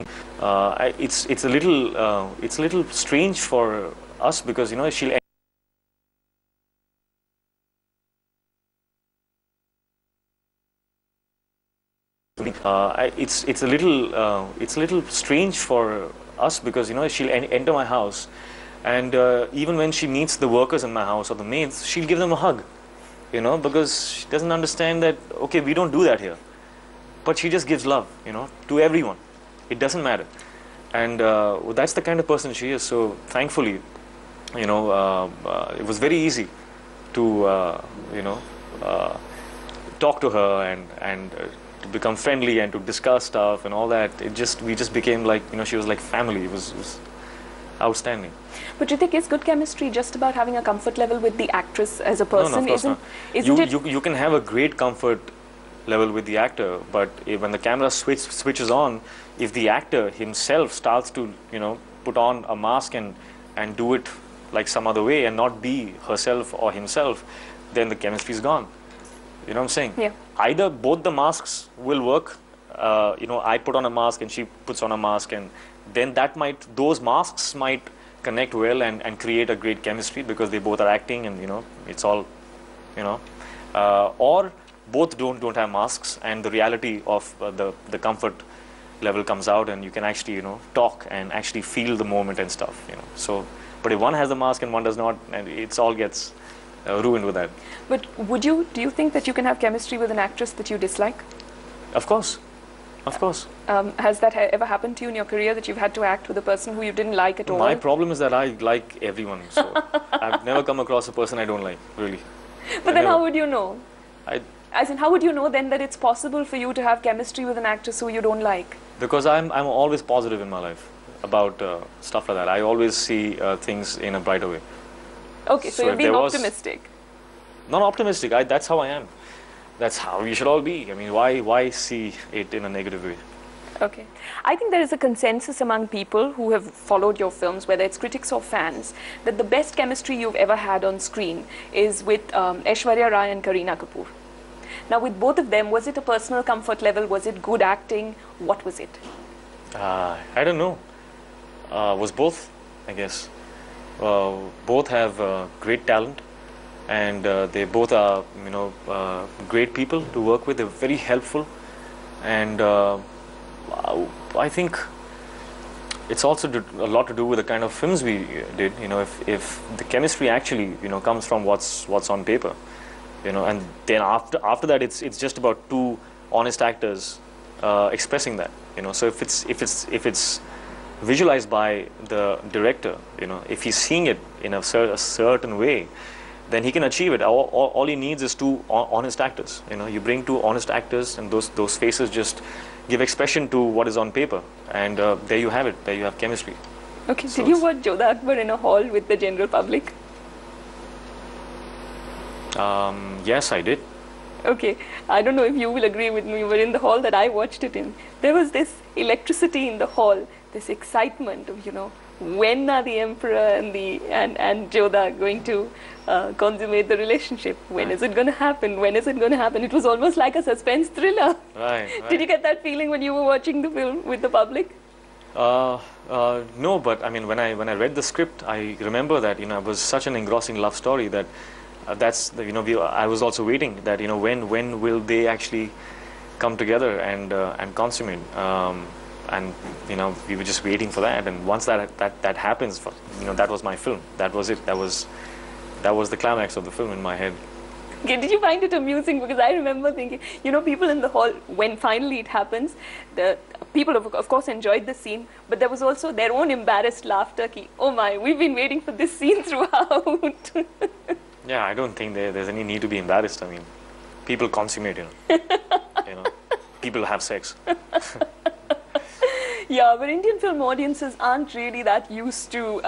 It's a little strange for us because she'll it's a little strange for us because she'll enter my house, and even when she meets the workers in my house or the maids, she'll give them a hug, because she doesn't understand that, okay, we don't do that here, but she just gives love, to everyone. It doesn't matter, and that's the kind of person she is. So thankfully, it was very easy to talk to her and to become friendly and to discuss stuff and all that. We just became like, she was like family. It was outstanding. But do you think is good chemistry just about having a comfort level with the actress as a person? No, of course not. Isn't it? You can have a great comfort level with the actor, but when the camera switches on, if the actor himself starts to put on a mask and do it like some other way and not be herself or himself, then the chemistry is gone. You know what I'm saying? Yeah. Either both the masks will work. I put on a mask and she puts on a mask, and then those masks might connect well and create a great chemistry because they both are acting, and it's all, or both don't have masks, and the reality of the comfort level comes out, and you can actually talk and actually feel the moment and stuff. So, but if one has a mask and one does not, and it all gets ruined with that. But do you think that you can have chemistry with an actress that you dislike? Of course, of course. Has that ever happened to you in your career, that you've had to act with a person who you didn't like at all? My problem is that I like everyone, so I've never come across a person I don't like, really. But then how would you know? As in, how would you know then that it's possible for you to have chemistry with an actress who you don't like? Because I'm always positive in my life about stuff like that. I always see things in a brighter way. Okay, so you're being optimistic. Not optimistic. That's how I am. That's how we should all be. I mean, why see it in a negative way? Okay. I think there is a consensus among people who have followed your films, whether it's critics or fans, that the best chemistry you've ever had on screen is with Aishwarya Rai and Kareena Kapoor. Now, with both of them, was it a personal comfort level? Was it good acting? What was it? I don't know. Was both, I guess. Both have great talent, and they both are, great people to work with. They're very helpful, and I think it's also a lot to do with the kind of films we did. If the chemistry actually, comes from what's on paper, and then after that, it's just about two honest actors expressing that. So if it's visualized by the director, if he's seeing it in a certain way, then he can achieve it. All he needs is two honest actors. You bring two honest actors, and those faces just give expression to what is on paper, and there you have it. There you have chemistry. Okay. So did you watch Jodha Akbar in a hall with the general public? Yes, I did. Okay. I don't know if you will agree with me, but in the hall that I watched it in, there was this electricity in the hall, this excitement of, when are the emperor and Jodha going to consummate the relationship? When is it going to happen? When is it going to happen? It was almost like a suspense thriller. Right. Did you get that feeling when you were watching the film with the public? No, but I mean, when I read the script, I remember that it was such an engrossing love story that I was also waiting that when will they actually come together and consummate. And we were just waiting for that, and once that happens, that was my film. That was it. That was the climax of the film in my head. Okay, did you find it amusing? Because I remember thinking, people in the hall, when finally it happens, the people of course enjoyed the scene, but there was also their own embarrassed laughter. Oh my, we've been waiting for this scene throughout. Yeah, I don't think there's any need to be embarrassed. I mean, people consummate, people have sex. Yeah, but Indian film audiences aren't really that used to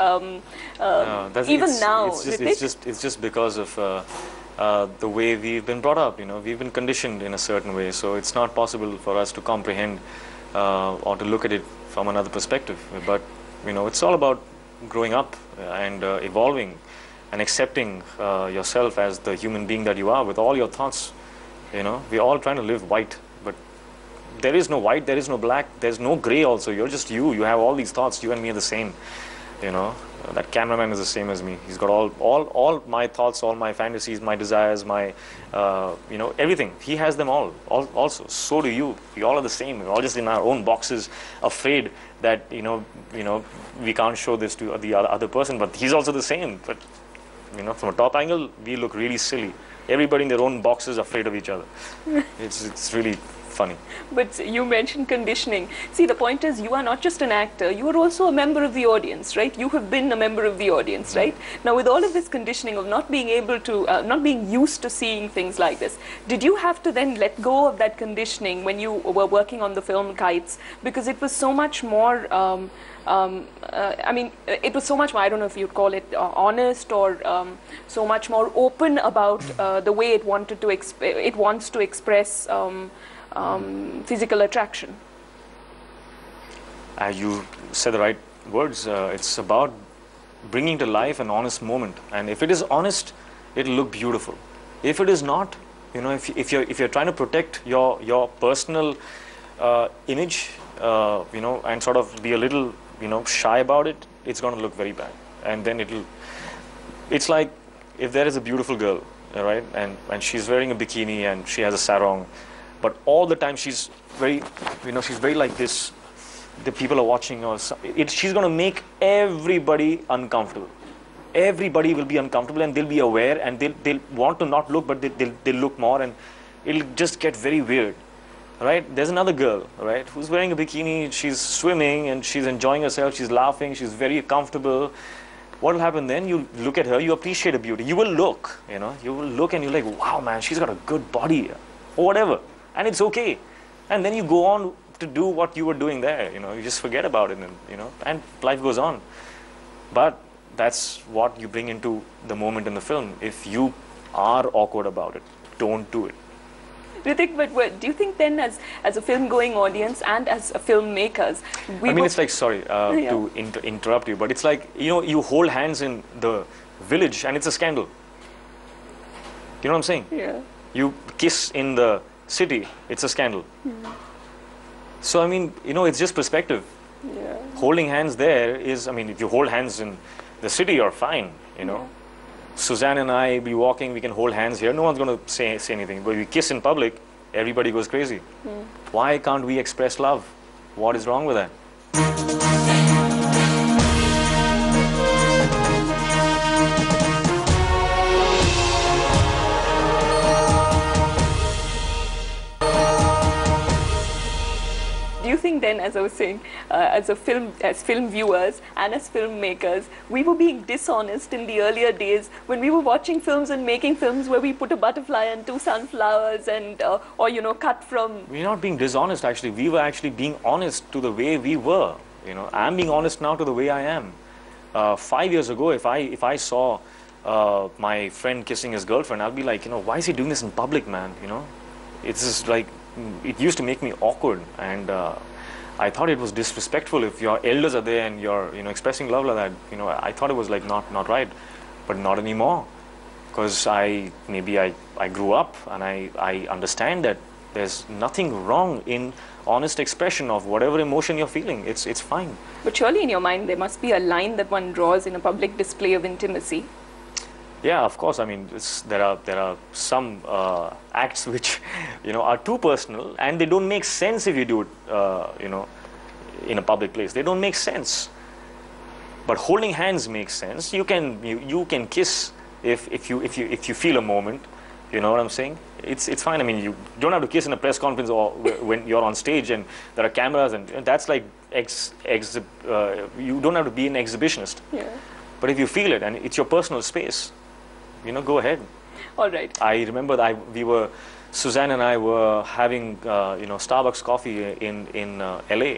even now. It's just because of the way we've been brought up. We've been conditioned in a certain way, so it's not possible for us to comprehend or to look at it from another perspective. But it's all about growing up and evolving and accepting yourself as the human being that you are with all your thoughts. We're all trying to live white, but there is no white, there is no black, there's no gray also. You're just you. You have all these thoughts. You and me are the same. You know, that cameraman is the same as me. He's got all my thoughts, all my fantasies, my desires, my, you know, everything. He has them all also. So do you. We all are the same. We're all just in our own boxes, afraid that, you know, we can't show this to the other person, but he's also the same. But, you know, from a top angle, we look really silly. Everybody in their own boxes afraid of each other. It's really funny. But you mentioned conditioning. See, the point is, you are not just an actor, you are also a member of the audience, right? You have been a member of the audience, right? Now, with all of this conditioning of not being able to, not being used to seeing things like this, did you have to then let go of that conditioning when you were working on the film Kites? Because it was so much more, I mean, it was so much more, I don't know if you'd call it honest, or so much more open about the way it wanted to, it wants to express physical attraction. You said the right words. It's about bringing to life an honest moment, and if it is honest, it'll look beautiful. If it is not, you know, if you're trying to protect your personal image, you know, and sort of be a little, you know, shy about it, it's going to look very bad. And then it's like if there is a beautiful girl, right, and she's wearing a bikini and she has a sarong, but all the time she's very, you know, she's very like this. The people are watching her. She's going to make everybody uncomfortable. Everybody will be uncomfortable, and they'll be aware, and they'll want to not look, but they'll look more, and it'll just get very weird, right? There's another girl, right, who's wearing a bikini. She's swimming and she's enjoying herself. She's laughing. She's very comfortable. What will happen then? You look at her. You appreciate her beauty. You will look, you know. You will look, and you're like, wow, man, she's got a good body, or whatever. And it's okay. And then you go on to do what you were doing there, you know, you just forget about it, and, you know, and life goes on. But that's what you bring into the moment in the film. If you are awkward about it, don't do it. Hrithik, but do you think then, as a film-going audience and as a filmmakers, I mean, it's like, sorry to interrupt you, but it's like, you know, you hold hands in the village and it's a scandal. You know what I'm saying? Yeah. You kiss in the city, it's a scandal. So, I mean, you know, it's just perspective. Yeah. Holding hands there is, I mean, if you hold hands in the city, you're fine, you know. Yeah. Suzanne and I be walking, we can hold hands here. No one's going to say anything. But if we kiss in public, everybody goes crazy. Why can't we express love? What is wrong with that? Do you think then, as I was saying, as film viewers and as filmmakers, we were being dishonest in the earlier days when we were watching films and making films where we put a butterfly and two sunflowers and, or, you know, cut from... We're not being dishonest, actually. We were actually being honest to the way we were. You know, I'm being honest now to the way I am. 5 years ago, if I saw my friend kissing his girlfriend, I'll be like, you know, why is he doing this in public, man? You know, it's just like, it used to make me awkward, and I thought it was disrespectful if your elders are there and you're, you know, expressing love like that. You know, I thought it was like not right, but not anymore, because I grew up and I understand that there's nothing wrong in honest expression of whatever emotion you're feeling. It's fine. But surely in your mind there must be a line that one draws in a public display of intimacy. Yeah, of course. I mean, there are some acts which, you know, are too personal, and they don't make sense if you do it, you know, in a public place. They don't make sense. But holding hands makes sense. You can kiss if you feel a moment. You know what I'm saying? It's fine. I mean, you don't have to kiss in a press conference or when you're on stage and there are cameras, and that's like you don't have to be an exhibitionist. Yeah. But if you feel it and it's your personal space, you know, go ahead. All right. I remember Suzanne and I were having, you know, Starbucks coffee in LA,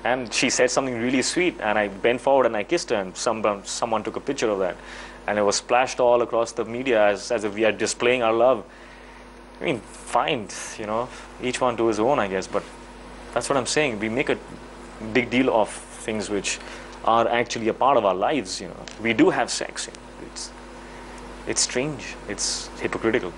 and she said something really sweet, and I bent forward and I kissed her, and someone took a picture of that, and it was splashed all across the media as if we are displaying our love. I mean, fine, you know, each one to his own, I guess, but that's what I'm saying. We make a big deal of things which are actually a part of our lives, you know. We do have sex, you know. It's strange, it's hypocritical.